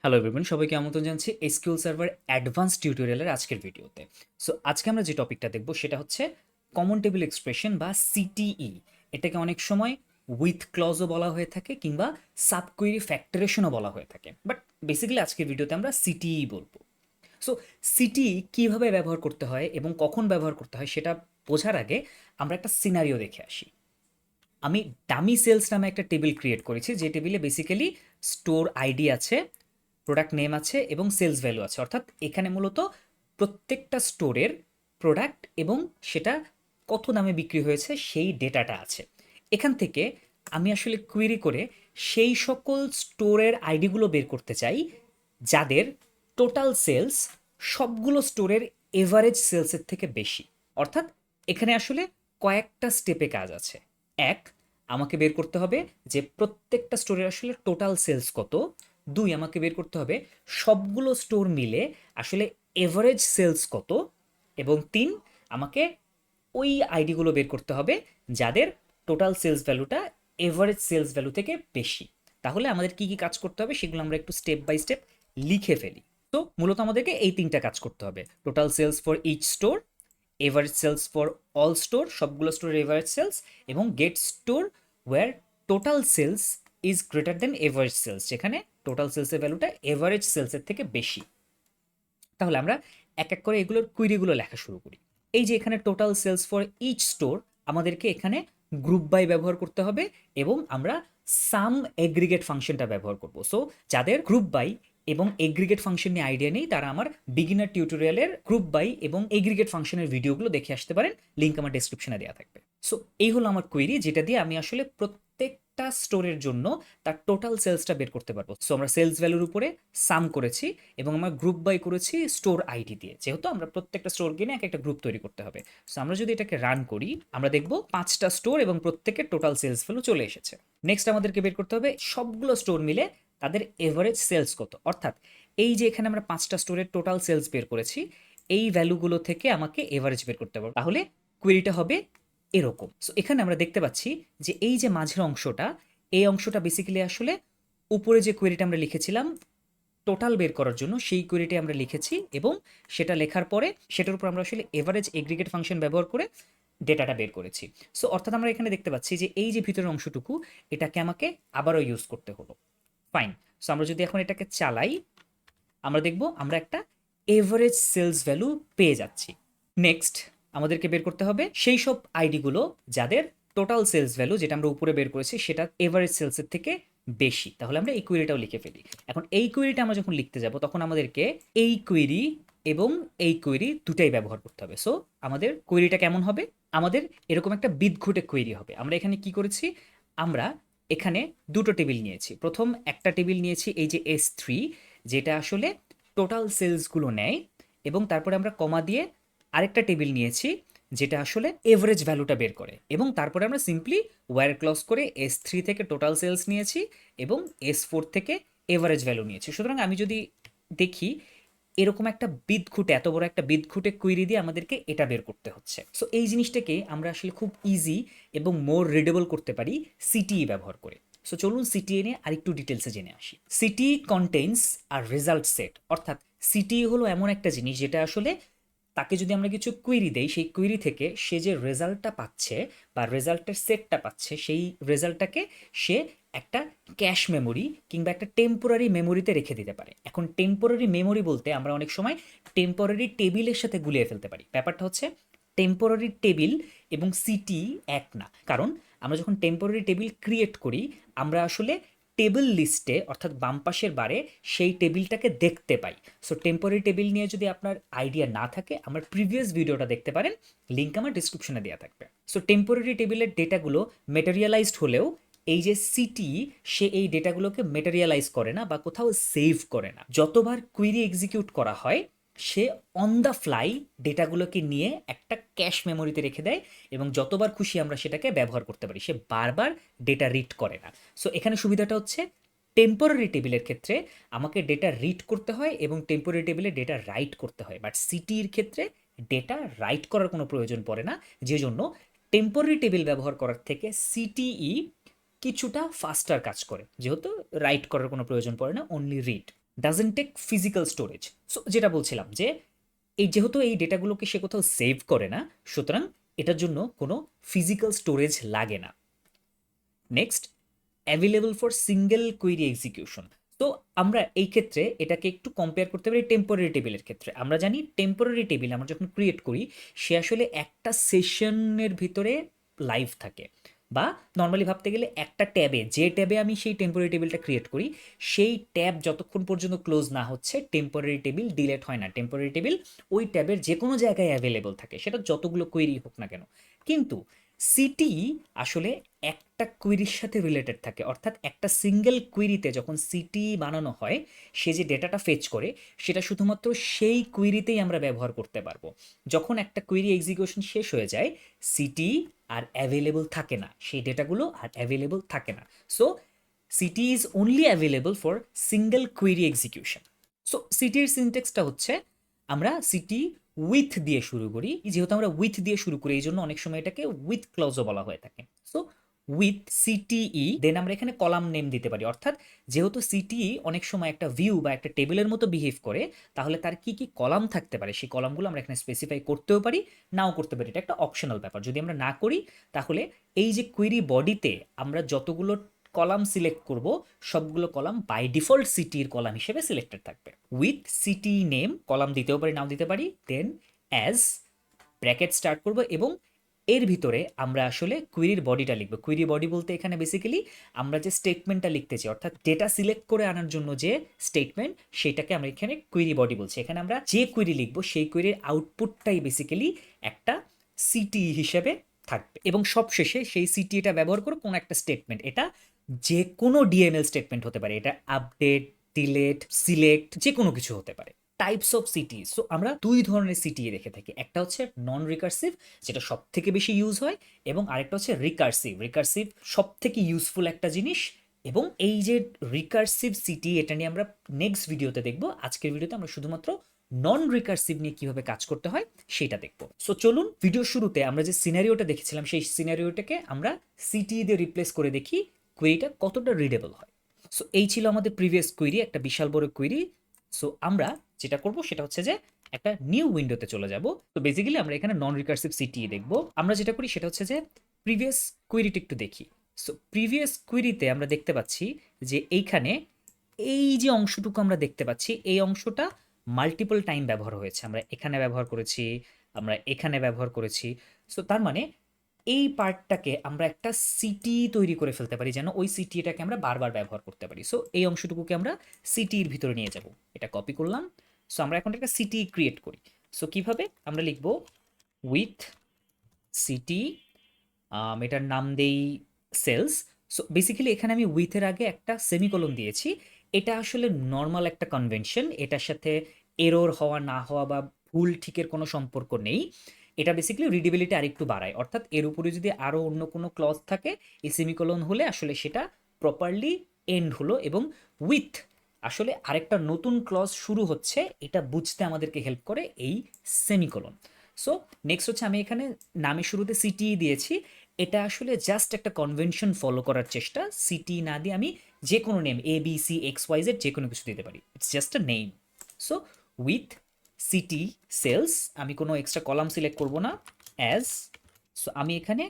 Hello everyone, সবাইকে আমন্ত্রণ জানাচ্ছি এসকিউএল সার্ভার অ্যাডভান্স টিউটোরিয়ালের আজকের ভিডিওতে। সো আজকে আমরা যে টপিকটা দেখব সেটা হচ্ছে কমন টেবিল এক্সপ্রেশন বা সিটিই। এটাকে অনেক সময় উইথ ক্লজও বলা হয়ে থাকে কিংবা সাবকুয়েরি ফ্যাক্টরেশনও বলা হয়ে থাকে, বাট বেসিক্যালি আজকের ভিডিওতে আমরা সিটিই বলবো। সো সিটিই কীভাবে ব্যবহার করতে হয় এবং কখন ব্যবহার করতে হয় সেটা বোঝার আগে আমরা একটা সিনারিও দেখে আসি। আমি ডামি সেলস নামে একটা টেবিল ক্রিয়েট করেছি, যে টেবিলে বেসিক্যালি স্টোর আইডি আছে, প্রোডাক্ট নেম আছে এবং সেলস ভ্যালু আছে। অর্থাৎ এখানে মূলত প্রত্যেকটা স্টোরের প্রোডাক্ট এবং সেটা কত দামে বিক্রি হয়েছে সেই ডেটাটা আছে। এখান থেকে আমি আসলে কুয়েরি করে সেই সকল স্টোরের আইডিগুলো বের করতে চাই যাদের টোটাল সেলস সবগুলো স্টোরের এভারেজ সেলসের থেকে বেশি। অর্থাৎ এখানে আসলে কয়েকটা স্টেপে কাজ আছে। এক, আমাকে বের করতে হবে যে প্রত্যেকটা স্টোরের আসলে টোটাল সেলস কত। দুই, আমাকে বের করতে হবে সবগুলো স্টোর মিলে আসলে এভারেজ সেলস কত। এবং তিন, আমাকে ওই আইডিগুলো বের করতে হবে যাদের টোটাল সেলস ভ্যালুটা এভারেজ সেলস ভ্যালু থেকে বেশি। তাহলে আমাদের কি কি কাজ করতে হবে সেগুলো আমরা একটু স্টেপ বাই স্টেপ লিখে ফেলি। তো মূলত আমাদেরকে এই তিনটা কাজ করতে হবে: total sales for each store, average sales for all store, সবগুলো স্টোরের এভারেজ সেলস, এবং get store where total sales is greater than average sales, যেখানে টোটাল সেলসের ভ্যালুটা এভারেজ সেলসের থেকে বেশি। তাহলে আমরা এক এক করে এগুলোর কুইরিগুলো লেখা শুরু করি। এই যে এখানে total sales for each store, আমাদেরকে এখানে গ্রুপ বাই ব্যবহার করতে হবে এবং আমরা সাম এগ্রিগেট ফাংশনটা ব্যবহার করব। সো যাদের গ্রুপ বাই এবং এগ্রিগেট ফাংশন নিয়ে আইডিয়া নেই তারা আমার বিগিনার টিউটোরিয়ালের গ্রুপ বাই এবং এগ্রিগেট ফাংশনের ভিডিওগুলো দেখে আসতে পারেন, লিঙ্ক আমার ডেসক্রিপশনে দেওয়া থাকবে। সো এই হলো আমার কোয়েরি, যেটা দিয়ে আমি আসলে প্রত্যেকটা স্টোরের জন্য তার টোটাল সেলসটা বের করতে পারবো। সো আমরা সেলস ভ্যালুর উপরে সাম করেছি এবং আমরা গ্রুপ বাই করেছি স্টোর আইডি দিয়ে, যেহেতু আমরা প্রত্যেকটা স্টোর কিনে এক একটা গ্রুপ তৈরি করতে হবে। সো আমরা যদি এটাকে রান করি আমরা দেখব 5টা স্টোর এবং প্রত্যেকের টোটাল সেলস ভ্যালু চলে এসেছে। নেক্সট আমাদেরকে বের করতে হবে সবগুলো স্টোর মিলে তাদের এভারেজ সেলস কত। অর্থাৎ এই যে এখানে আমরা 5টা স্টোরের টোটাল সেলস বের করেছি, এই ভ্যালুগুলো থেকে আমাকে এভারেজ বের করতে হবে। তাহলে কোয়েরিটা হবে এরকম। সো এখানে আমরা দেখতে পাচ্ছি যে এই যে মাঝের অংশটা, এই অংশটা বেসিক্যালি আসলে উপরে যে কোয়েরিটা আমরা লিখেছিলাম টোটাল বের করার জন্য, সেই কোয়েরিটি আমরা লিখেছি এবং সেটা লেখার পরে সেটার উপর আমরা আসলে এভারেজ এগ্রিগেট ফাংশন ব্যবহার করে ডেটাটা বের করেছি। সো অর্থাৎ আমরা এখানে দেখতে পাচ্ছি যে এই যে ভিতরের অংশটুকু, এটাকে আমাকে আবারও ইউজ করতে হলো। ফাইন। সো আমরা যদি এখন এটাকে চালাই আমরা দেখব আমরা একটা এভারেজ সেলস ভ্যালু পেয়ে যাচ্ছি। নেক্সট আমাদেরকে বের করতে হবে সেই সব আইডিগুলো যাদের টোটাল সেলস ভ্যালু, যেটা আমরা উপরে বের করেছি, সেটা এভারেজ সেলসের থেকে বেশি। তাহলে আমরা এই কোয়েরিটাও লিখে ফেলি। এখন এই কোয়েরিটা আমরা যখন লিখতে যাব তখন আমাদেরকে এই কোয়েরি এবং এই কোয়েরি দুটাই ব্যবহার করতে হবে। সো আমাদের কোয়েরিটা কেমন হবে? আমাদের এরকম একটা বিদঘুটে কোয়েরি হবে। আমরা এখানে কি করেছি, আমরা এখানে দুটো টেবিল নিয়েছি। প্রথম একটা টেবিল নিয়েছি এই যে S3, যেটা আসলে টোটাল সেলসগুলো নেয়, এবং তারপরে আমরা কমা দিয়ে আরেকটা টেবিল নিয়েছি যেটা আসলে এভারেজ ভ্যালুটা বের করে, এবং তারপরে আমরা সিম্পলি ওয়্যার ক্লজ করে S3 থেকে টোটাল সেলস নিয়েছি এবং S4 থেকে এভারেজ ভ্যালু নিয়েছি। সুতরাং আমি যদি দেখি এরকম একটা বিদঘুটে, এত বড় একটা বিদঘুটে কুইরি দিয়ে আমাদেরকে এটা বের করতে হচ্ছে। সো এই জিনিসটাকে আমরা আসলে খুব ইজি এবং মোর রিডেবল করতে পারি সিটিই ব্যবহার করে। সো চলুন সিটিএ নিয়ে আরেকটু ডিটেলসে জেনে আসি। সিটিই কন্টেইনস আর রেজাল্ট সেট। অর্থাৎ সিটিই হলো এমন একটা জিনিস যেটা আসলে তাকে যদি আমরা কিছু কুইরি দেই, সেই কুইরি থেকে সে যে রেজাল্টটা পাচ্ছে বা রেজাল্টের সেটটা পাচ্ছে, সেই রেজাল্টটাকে সে একটা ক্যাশ মেমোরি কিংবা একটা টেম্পোরারি মেমোরিতে রেখে দিতে পারে। এখন টেম্পোরারি মেমোরি বলতে আমরা অনেক সময় টেম্পোরারি টেবিলের সাথে গুলিয়ে ফেলতে পারি। ব্যাপারটা হচ্ছে টেম্পোরারি টেবিল এবং সিটি এক না। কারণ আমরা যখন টেম্পোরারি টেবিল ক্রিয়েট করি আমরা আসলে টেবিল লিস্টে অর্থাৎ বাম পাশের বারে সেই টেবিলটাকে দেখতে পাই। সো টেম্পোরারি টেবিল নিয়ে যদি আপনার আইডিয়া না থাকে আমার প্রিভিয়াস ভিডিওটা দেখতে পারেন, লিঙ্ক আমার ডিসক্রিপশনে দেওয়া থাকবে। সো টেম্পোরারি টেবিলের ডেটাগুলো মেটেরিয়ালাইজড হলেও এই যে সিটি, সে এই ডেটাগুলোকে মেটেরিয়ালাইজ করে না বা কোথাও সেভ করে না। যতবার কুইরি এক্সিকিউট করা হয় সে অন দ্য ফ্লাই ডেটাগুলোকে নিয়ে একটা ক্যাশ মেমোরিতে রেখে দেয় এবং যতবার খুশি আমরা সেটাকে ব্যবহার করতে পারি। সে বারবার ডেটা রিড করে না। সো এখানে সুবিধাটা হচ্ছে টেম্পোরারি টেবিলের ক্ষেত্রে আমাকে ডেটা রিড করতে হয় এবং টেম্পোরারি টেবিলে ডেটা রাইট করতে হয়, বাট সিটির ক্ষেত্রে ডেটা রাইট করার কোনো প্রয়োজন পড়ে না। যে জন্য টেম্পোরারি টেবিল ব্যবহার করার থেকে সিটিই কিছুটা ফাস্টার কাজ করে, যেহেতু রাইট করার কোনো প্রয়োজন পড়ে না, only read. Doesn't take physical storage. So যেটা বলছিলাম যে যেহেতু এই ডেটাগুলোকে সে কোথাও সেভ করে না, সুতরাং এটার জন্য কোনো ফিজিক্যাল স্টোরেজ লাগে না। Next, available for single query execution. তো আমরা এই ক্ষেত্রে এটাকে একটু কম্পেয়ার করতে পারি টেম্পোরারি টেবিলের ক্ষেত্রে। আমরা জানি টেম্পোরারি টেবিল আমরা যখন ক্রিয়েট করি সে আসলে একটা সেশনের ভিতরে লাইভ থাকে, বা নর্মালি ভাবতে গেলে একটা ট্যাবে, যে ট্যাবে আমি সেই টেম্পোরারি টেবিলটা ক্রিয়েট করি সেই ট্যাব যতক্ষণ পর্যন্ত ক্লোজ না হচ্ছে টেম্পোরারি টেবিল ডিলেট হয় না। টেম্পোরারি টেবিল ওই ট্যাবের যে কোনো জায়গায় অ্যাভেলেবল থাকে, সেটা যতগুলো কোয়েরি হোক না কেন। কিন্তু সিটিই আসলে একটা কুইরির সাথে রিলেটেড থাকে, অর্থাৎ একটা সিঙ্গেল কুইরিতে যখন সিটি বানানো হয় সে যে ডেটাটা ফেচ করে সেটা শুধুমাত্র সেই কুইরিতেই আমরা ব্যবহার করতে পারবো। যখন একটা কুইরি এক্সিকিউশন শেষ হয়ে যায় সিটি আর অ্যাভেলেবল থাকে না, সেই ডেটাগুলো আর অ্যাভেলেবল থাকে না। So city is only available for single query execution. So সিটির সিনটেক্সটা হচ্ছে আমরা সিটি উইথ দিয়ে শুরু করি। যেহেতু আমরা উইথ দিয়ে শুরু করি এই জন্য অনেক সময় এটাকে উইথ ক্লজও বলা হয়ে থাকে। সো উইথ সিটিই, দেন আমরা এখানে কলাম নেম দিতে পারি। অর্থাৎ যেহেতু সিটিই অনেক সময় একটা ভিউ বা একটা টেবিলের মতো বিহেভ করে, তাহলে তার কি কি কলাম থাকতে পারে সেই কলামগুলো আমরা এখানে স্পেসিফাই করতেও পারি, নাও করতে পারি। এটা একটা অপশনাল ব্যাপার। যদি আমরা না করি তাহলে এই যে কুইরি বডিতে আমরা যতগুলো কলাম সিলেক্ট করব সবগুলো কলাম বাই ডিফল্ট সিটির কলাম হিসেবে সিলেক্টেড থাকবে। উইথ সিটি নেম কলাম দিতেও পারি, নাও দিতে পারি, দেন অ্যাজ ব্র্যাকেট স্টার্ট করব এবং এর ভিতরে আমরা আসলে কুইরির বডিটা লিখবো। কুইরি বডি বলতে এখানে বেসিক্যালি আমরা যে স্টেটমেন্টটা লিখতে চাই, অর্থাৎ ডেটা সিলেক্ট করে আনার জন্য যে স্টেটমেন্ট, সেটাকে আমরা এখানে কুইরি বডি বলছি। এখানে আমরা যে কুইরি লিখবো সেই কুইরির আউটপুটটাই বেসিক্যালি একটা সিটি হিসেবে থাকবে, এবং সবশেষে সেই সিটিটা ব্যবহার করে কোনো একটা স্টেটমেন্ট, এটা যে কোনো ডিএমএল স্টেটমেন্ট হতে পারে, এটা আপডেট, ডিলেট, সিলেক্ট, যে কোনো কিছু হতে পারে। টাইপস অফ সিটি, সো আমরা দুই ধরনের সিটিএ দেখে থাকি। একটা হচ্ছে নন রিকার্সিভ, যেটা সব থেকে বেশি ইউজ হয়, এবং আরেকটা হচ্ছে রিকার্সিভ। রিকার্সিভ সব থেকে ইউজফুল একটা জিনিস, এবং এই যে রিকার্সিভ সিটি এটা নিয়ে আমরা নেক্সট ভিডিওতে দেখব। আজকের ভিডিওতে আমরা শুধুমাত্র নন রিকার্সিভ নিয়ে কিভাবে কাজ করতে হয় সেটা দেখব। সো চলুন, ভিডিও শুরুতে আমরা যে সিনারিওটা দেখেছিলাম সেই সিনারিওটাকে আমরা সিটি দিয়ে রিপ্লেস করে দেখি কোয়েরিটা কতটা রিডেবল হয়। সো এই ছিল আমাদের প্রিভিয়াস কোয়েরি, একটা বিশাল বড় কোয়েরি। সো আমরা যেটা করব সেটা হচ্ছে যে একটা নিউ উইন্ডোতে চলে যাব। তো বেসিক্যালি আমরা এখানে নন রিকার্সিভ সিটিই দেখব। আমরা যেটা করি সেটা হচ্ছে যে প্রিভিয়াস কোয়েরিটা একটু দেখি। সো প্রিভিয়াস কোয়েরিতে আমরা দেখতে পাচ্ছি যে এইখানে এই যে অংশটুকু আমরা দেখতে পাচ্ছি এই অংশটা মাল্টিপল টাইম ব্যবহার হয়েছে। আমরা এখানে ব্যবহার করেছি, আমরা এখানে ব্যবহার করেছি। সো তার মানে এই পার্টটাকে আমরা একটা সিটি তৈরি করে ফেলতে পারি যেন ওই সিটিটাকে আমরা বারবার ব্যবহার করতে পারি। সো এই অংশটুকুকে আমরা সিটির ভিতরে নিয়ে যাব। এটা কপি করলাম। সো আমরা এখন একটা সিটি ক্রিয়েট করি। সো কিভাবে আমরা লিখব উইথ সিটি, এটার নাম দেই সেলস। সো বেসিক্যালি এখানে আমি উইথের আগে একটা সেমিকোলন দিয়েছি। এটা আসলে নর্মাল একটা কনভেনশন, এটার সাথে এরর হওয়া না হওয়া বা ভুল ঠিকের কোনো সম্পর্ক নেই। এটা বেসিক্যালি রিডেবিলিটি আরেকটু বাড়ায়, অর্থাৎ এর উপরে যদি আরও অন্য কোনো ক্লজ থাকে এই সেমিকোলন হলে আসলে সেটা প্রপারলি এন্ড হলো, এবং উইথ আসলে আরেকটা নতুন ক্লজ শুরু হচ্ছে এটা বুঝতে আমাদেরকে হেল্প করে এই সেমিকোলন। সো নেক্সট হচ্ছে আমি এখানে নামের শুরুতে সিটি দিয়েছি। এটা আসলে জাস্ট একটা কনভেনশন ফলো করার চেষ্টা। সিটি না দিয়ে আমি যে কোনো name A B C X Y Z যে কোনো কিছু দিতে পারি, it's just a name. So with city cells, আমি কোনো এক্সট্রা কলাম সিলেক্ট করব না, অ্যাজ। সো আমি এখানে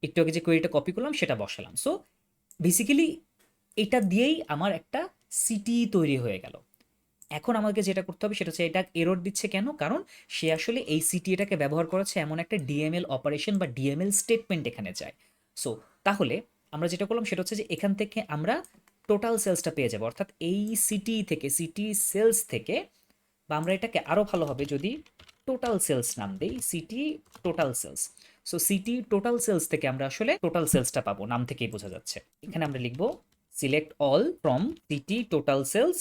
একটু আগে যে কোয়েরিটা কপি করলাম সেটা বসালাম। সো বেসিক্যালি এটা দিয়েই আমার একটা সিটি তৈরি হয়ে গেল। এখন আমাকে যেটা করতে হবে সেটা হচ্ছে এটা এরর দিচ্ছে কেন, কারণ সে আসলে এই সিটিএটাকে ব্যবহার করেছে এমন একটা ডিএমএল অপারেশন বা ডিএমএল স্টেটমেন্ট এখানে যায়। সো তাহলে আমরা যেটা করলাম সেটা হচ্ছে যে এখান থেকে আমরা টোটাল সেলসটা পেয়ে যাবো, অর্থাৎ এই সিটি থেকে, সিটি সেলস থেকে, বা আমরা এটাকে আরও ভালো হবে যদি টোটাল সেলস নাম দেই, city total sales. So city total sales থেকে আমরা আসলে টোটাল সেলসটা পাবো, নাম থেকেই বোঝা যাচ্ছে। এখানে আমরা লিখবো select all from city total sales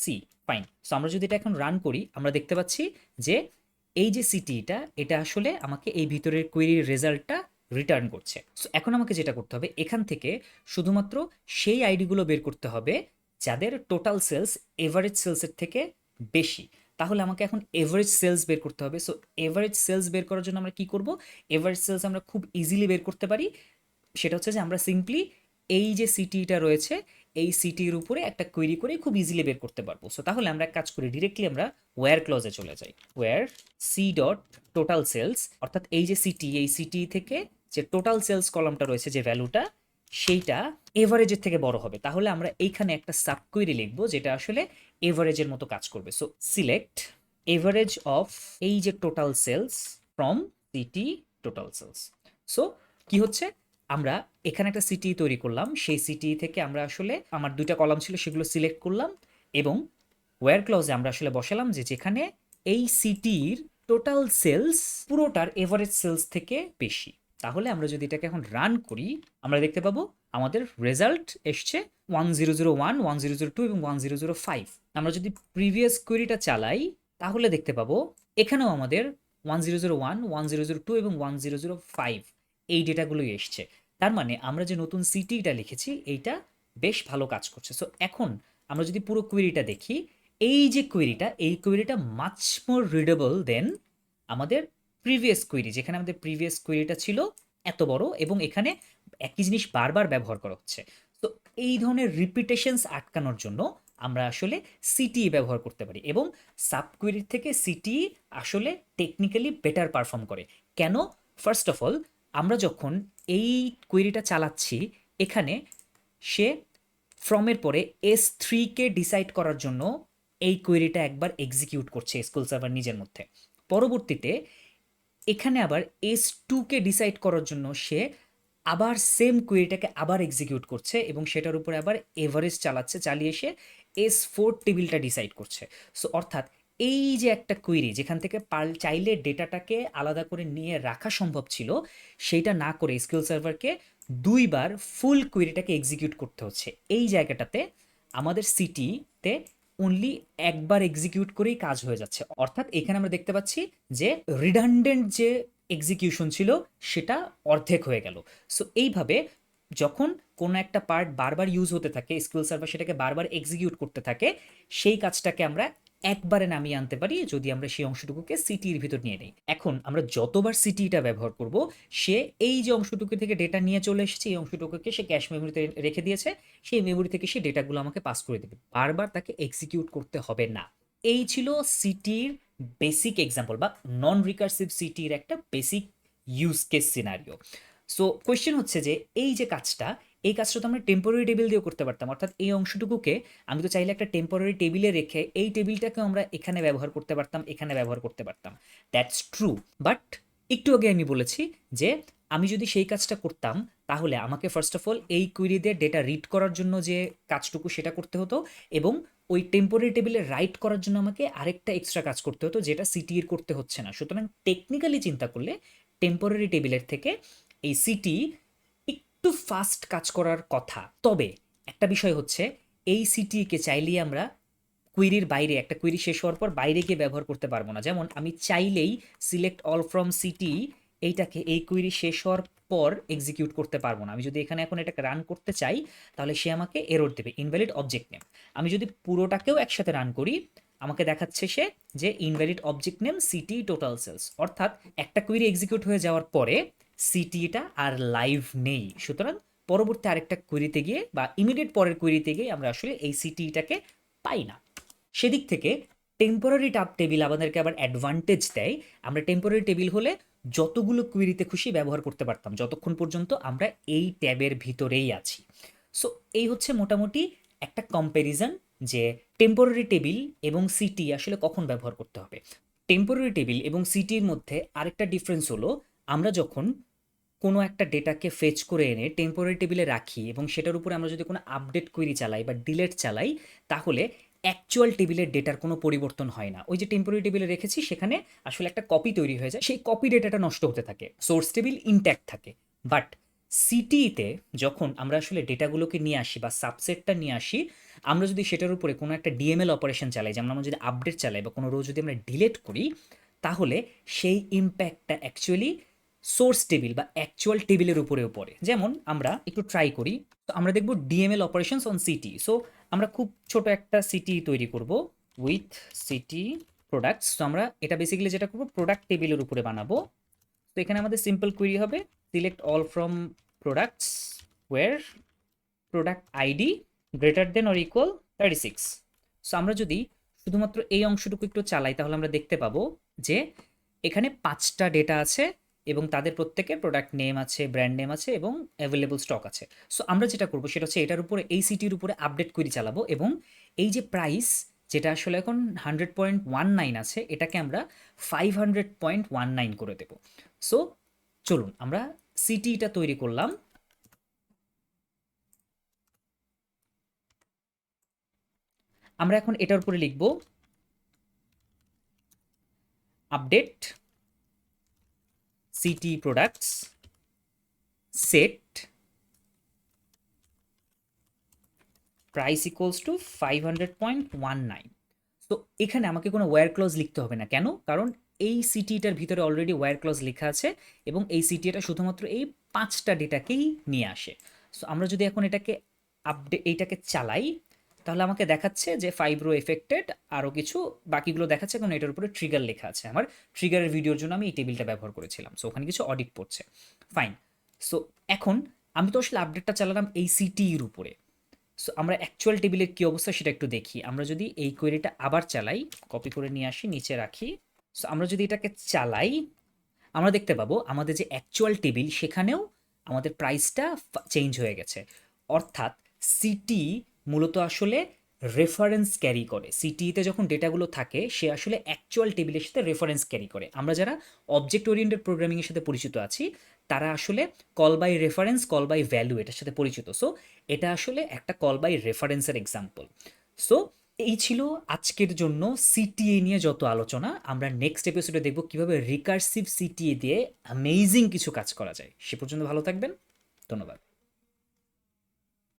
c. Fine. So আমরা যদি এটা এখন রান করি আমরা দেখতে পাচ্ছি যে এই যে সিটিটা এটা আসলে আমাকে এই ভিতরের কোয়েরির রেজাল্টটা রিটার্ন করছে। সো এখন আমাকে যেটা করতে হবে এখান থেকে শুধুমাত্র সেই আইডিগুলো বের করতে হবে যাদের টোটাল সেলস এভারেজ সেলসের থেকে বেশি। তাহলে আমাকে এখন এভারেজ সেলস বের করতে হবে। সো এভারেজ সেলস বের করার জন্য আমরা কি করব, এভারেজ সেলস আমরা খুব ইজিলি বের করতে পারি। সেটা হচ্ছে যে আমরা সিম্পলি এই যে সিটিটা রয়েছে এই সিটির উপরে একটা কোয়েরি করে খুব ইজিলি বের করতে পারবো। সো তাহলে আমরা এক কাজ করি, ডিরেক্টলি আমরা ওয়্যার ক্লজে চলে যাই। Where c dot total sales, অর্থাৎ এই যে সিটি, এই সিটি থেকে যে টোটাল সেলস কলামটা রয়েছে, যে ভ্যালুটা, সেইটা এভারেজের থেকে বড় হবে। তাহলে আমরা এইখানে একটা সাব কোয়েরি লিখবো যেটা আসলে এভারেজের মতো কাজ করবে। সো সিলেক্ট এভারেজ অফ এই যে total sales from city total sales. So কি হচ্ছে, আমরা এখানে একটা সিটি তৈরি করলাম, সেই সিটি থেকে আমরা আসলে আমার দুইটা কলাম ছিল সেগুলো সিলেক্ট করলাম এবং ওয়্যার ক্লজে আমরা আসলে বসালাম যে যেখানে এই সিটির টোটাল সেলস পুরোটার এভারেজ সেলস থেকে বেশি। তাহলে আমরা যদি এটাকে এখন রান করি, আমরা দেখতে পাবো আমাদের রেজাল্ট এসছে 1001, 1002 এবং 1005। আমরা যদি প্রিভিয়াস কোয়েরিটা চালাই তাহলে দেখতে পাবো এখানেও আমাদের 1001, 1002 এবং 1005 এই ডেটাগুলোই এসছে। তার মানে আমরা যে নতুন সিটিটা লিখেছি এইটা বেশ ভালো কাজ করছে। সো এখন আমরা যদি পুরো কোয়েরিটা দেখি, এই যে কোয়েরিটা, এই কোয়েরিটা মাচ মোর রিডেবল দেন আমাদের প্রিভিয়াস কোয়েরি, যেখানে আমাদের প্রিভিয়াস কোয়েরিটা ছিল এত বড় এবং এখানে একই জিনিস বারবার ব্যবহার করা হচ্ছে। তো এই ধরনের রিপিটেশনস আটকানোর জন্য আমরা আসলে সিটিই ব্যবহার করতে পারি এবং সাব কোয়েরির থেকে সিটিই আসলে টেকনিক্যালি বেটার পারফর্ম করে। কেন? ফার্স্ট অফ অল, আমরা যখন এই কোয়েরিটা চালাচ্ছি, এখানে সে ফ্রমের পরে S3 কে ডিসাইড করার জন্য এই কোয়েরিটা একবার এক্সিকিউট করছে এসকিউএল সার্ভার নিজের মধ্যে। পরবর্তীতে এখানে আবার S2 কে ডিসাইড করার জন্য সে আবার সেম কোয়েরিটাকে আবার এক্সিকিউট করছে এবং সেটার উপরে আবার এভারেজ চালাচ্ছে, চালিয়ে সে S4 টেবিলটা ডিসাইড করছে। সো অর্থাৎ এই যে একটা কোয়েরি যেখান থেকে চাইলে ডেটাটাকে আলাদা করে নিয়ে রাখা সম্ভব ছিল, সেইটা না করে এসকিউএল সার্ভারকে দুইবার ফুল কোয়েরিটাকে এক্সিকিউট করতে হচ্ছে। এই জায়গাটাতে আমাদের সিটিতে অনলি একবার এক্সিকিউট করেই কাজ হয়ে যাচ্ছে। অর্থাৎ এখানে আমরা দেখতে পাচ্ছি যে রিডান্ডেন্ট যে এক্সিকিউশন ছিল সেটা অর্ধেক হয়ে গেল। সো এইভাবে যখন কোনো একটা পার্ট বারবার ইউজ হতে থাকে, এসকিউএল সার্ভার সেটাকে বারবার এক্সিকিউট করতে থাকে, সেই কাজটাকে আমরা একবারে নামিয়ে আনতে পারি যদি আমরা সেই অংশটুকুকে সিটির ভিতর নিয়ে নিই। এখন আমরা যতবার সিটিটা ব্যবহার করব, সে এই যে অংশটুকু থেকে ডেটা নিয়ে চলে এসেছে, এই অংশটুকুকে সে ক্যাশ মেমোরিতে রেখে দিয়েছে, সেই মেমোরি থেকে সে ডেটাগুলো আমাকে পাস করে দেবে, বারবার তাকে এক্সিকিউট করতে হবে না। এই ছিল সিটির বেসিক এক্সাম্পল বা নন রিকার্সিভ সিটির একটা basic use case scenario. So question হচ্ছে যে এই যে কাজটা, এই কাজটা তো আমরা টেম্পোরারি টেবিল দিয়েও করতে পারতাম। অর্থাৎ এই অংশটুকুকে আমি তো চাইলে একটা টেম্পোরারি টেবিলে রেখে এই টেবিলটাকে আমরা এখানে ব্যবহার করতে পারতাম, এখানে ব্যবহার করতে পারতাম। দ্যাটস ট্রু, বাট একটু আগে আমি বলেছি যে আমি যদি সেই কাজটা করতাম তাহলে আমাকে ফার্স্ট অফ অল এই কুইরি দিয়ে ডেটা রিড করার জন্য যে কাজটুকু সেটা করতে হতো এবং ওই টেম্পোরারি টেবিলে রাইট করার জন্য আমাকে আরেকটা এক্সট্রা কাজ করতে হতো যেটা সিটির করতে হচ্ছে না। সুতরাং টেকনিক্যালি চিন্তা করলে টেম্পোরারি টেবিলের থেকে এই সিটি একটু ফাস্ট কাজ করার কথা। তবে একটা বিষয় হচ্ছে, এই সিটিকে চাইলেই আমরা কুইরির বাইরে, একটা কুইরি শেষ হওয়ার পর বাইরে গিয়ে ব্যবহার করতে পারবো না। যেমন আমি চাইলেই সিলেক্ট অল ফ্রম সিটি এইটাকে এই কুইরি শেষ হওয়ার পর এক্সিকিউট করতে পারবো না। আমি যদি এখানে এখন এটাকে রান করতে চাই তাহলে সে আমাকে এরর দেবে, ইনভ্যালিড অবজেক্ট নেম। আমি যদি পুরোটাকেও একসাথে রান করি, আমাকে দেখাচ্ছে সে যে invalid object name city total sales. অর্থাৎ একটা কুইরি এক্সিকিউট হয়ে যাওয়ার পরে সিটিটা আর লাইভ নেই। সুতরাং পরবর্তী আরেকটা কুইরিতে গিয়ে বা ইমিডিয়েট পরের কুইরিতে গিয়ে আমরা আসলে এই সিটিটাকে পাই না। সেদিক থেকে টেম্পোরারি টেবিল আমাদেরকে আবার অ্যাডভান্টেজ দেয়। আমরা টেম্পোরারি টেবিল হলে যতগুলো কুইরিতে খুশি ব্যবহার করতে পারতাম যতক্ষণ পর্যন্ত আমরা এই ট্যাবের ভিতরেই আছি। সো এই হচ্ছে মোটামুটি একটা কম্প্যারিজন যে টেম্পোরারি টেবিল এবং সিটি আসলে কখন ব্যবহার করতে হবে। টেম্পোরারি টেবিল এবং সিটির মধ্যে আরেকটা ডিফারেন্স হলো, আমরা যখন কোনো একটা ডেটাকে ফেচ করে এনে টেম্পোরারি টেবিলে রাখি এবং সেটার উপরে আমরা যদি কোনো আপডেট কোয়েরি চালাই বা ডিলেট চালাই, তাহলে অ্যাকচুয়াল টেবিলের ডেটার কোনো পরিবর্তন হয় না। ওই যে টেম্পোরারি টেবিলে রেখেছি সেখানে আসলে একটা কপি তৈরি হয়ে যায়, সেই কপি ডেটাটা নষ্ট হতে থাকে, সোর্স টেবিল ইনট্যাক্ট থাকে। বাট সিটিতে যখন আমরা আসলে ডেটাগুলোকে নিয়ে আসি বা সাবসেটটা নিয়ে আসি, আমরা যদি সেটার উপরে কোনো একটা ডিএমএল অপারেশন চালাই, যেমন আমরা যদি আপডেট চালাই বা কোনো রো যদি আমরা ডিলেট করি, তাহলে সেই ইম্প্যাক্টটা অ্যাকচুয়ালি সোর্স টেবিল বা অ্যাকচুয়াল টেবিলের উপরেও পড়ে। যেমন আমরা একটু ট্রাই করি, তো আমরা দেখব DML operations on city. So আমরা খুব ছোট একটা সিটি তৈরি করব উইথ সিটি প্রোডাক্টস। তো আমরা এটা বেসিক্যালি যেটা করব প্রোডাক্ট টেবিলের উপরে বানাবো। তো এখানে আমাদের সিম্পল কোয়েরি হবে select all from products where product ID greater than or equal 36। So আমরা যদি শুধুমাত্র এই অংশটুকু একটু চালাই তাহলে আমরা দেখতে পাবো যে এখানে 5টা ডেটা আছে এবং তাদের প্রত্যেকের প্রোডাক্ট নেম আছে, ব্র্যান্ড নেম আছে এবং অ্যাভেলেবল স্টক আছে। সো আমরা যেটা করবো সেটা হচ্ছে এটার উপরে, এই সিটির উপরে আপডেট কোয়েরি চালাবো এবং এই যে প্রাইস, যেটা আসলে এখন 100.19 আছে, এটাকে আমরা 500.19 করে দেবো। সো চলুন আমরা সিটিটা তৈরি করলাম। আমরা এখন এটার উপরে লিখব update city products set price equals to 500.19। তো এখানে আমাকে কোনো ওয়্যার ক্লজ লিখতে হবে না। কেন? কারণ এই সিটিটার ভিতরে অলরেডি ওয়্যার ক্লজ লেখা আছে এবং এই সিটিটা শুধুমাত্র এই 5টা ডেটাকেই নিয়ে আসে। সো আমরা যদি এখন এটাকে এইটাকে চালাই তাহলে আমাকে দেখাচ্ছে যে 5 রো এফেক্টেড, আরও কিছু বাকিগুলো দেখাচ্ছে কারণ এটার উপরে ট্রিগার লেখা আছে। আমার ট্রিগারের ভিডিওর জন্য আমি এই টেবিলটা ব্যবহার করেছিলাম। সো ওখানে কিছু অডিট পড়ছে, ফাইন। সো এখন আমি তো আসলে আপডেটটা চালালাম এই সিটির উপরে। সো আমরা অ্যাকচুয়াল টেবিলের কী অবস্থা সেটা একটু দেখি। আমরা যদি এই কোয়েরিটা আবার চালাই, কপি করে নিয়ে আসি, নিচে রাখি। সো আমরা যদি এটাকে চালাই আমরা দেখতে পাবো আমাদের যে অ্যাকচুয়াল টেবিল সেখানেও আমাদের প্রাইসটা চেঞ্জ হয়ে গেছে। অর্থাৎ সিটি মূলত আসলে রেফারেন্স ক্যারি করে। সিটিতে যখন ডেটাগুলো থাকে সে আসলে অ্যাকচুয়াল টেবিলের সাথে রেফারেন্স ক্যারি করে। আমরা যারা অবজেক্ট ওরিয়েন্টেড প্রোগ্রামিংয়ের সাথে পরিচিত আছি তারা আসলে call by reference, call by value এটার সাথে পরিচিত। সো এটা আসলে একটা কল বাই রেফারেন্সের এক্সাম্পল। সো এই ছিল আজকের জন্য সিটিএ নিয়ে যত আলোচনা। আমরা নেক্সট এপিসোডে দেখব কিভাবে রিকার্সিভ সিটিএ দিয়ে অ্যামেজিং কিছু কাজ করা যায়। সে পর্যন্ত ভালো থাকবেন, ধন্যবাদ।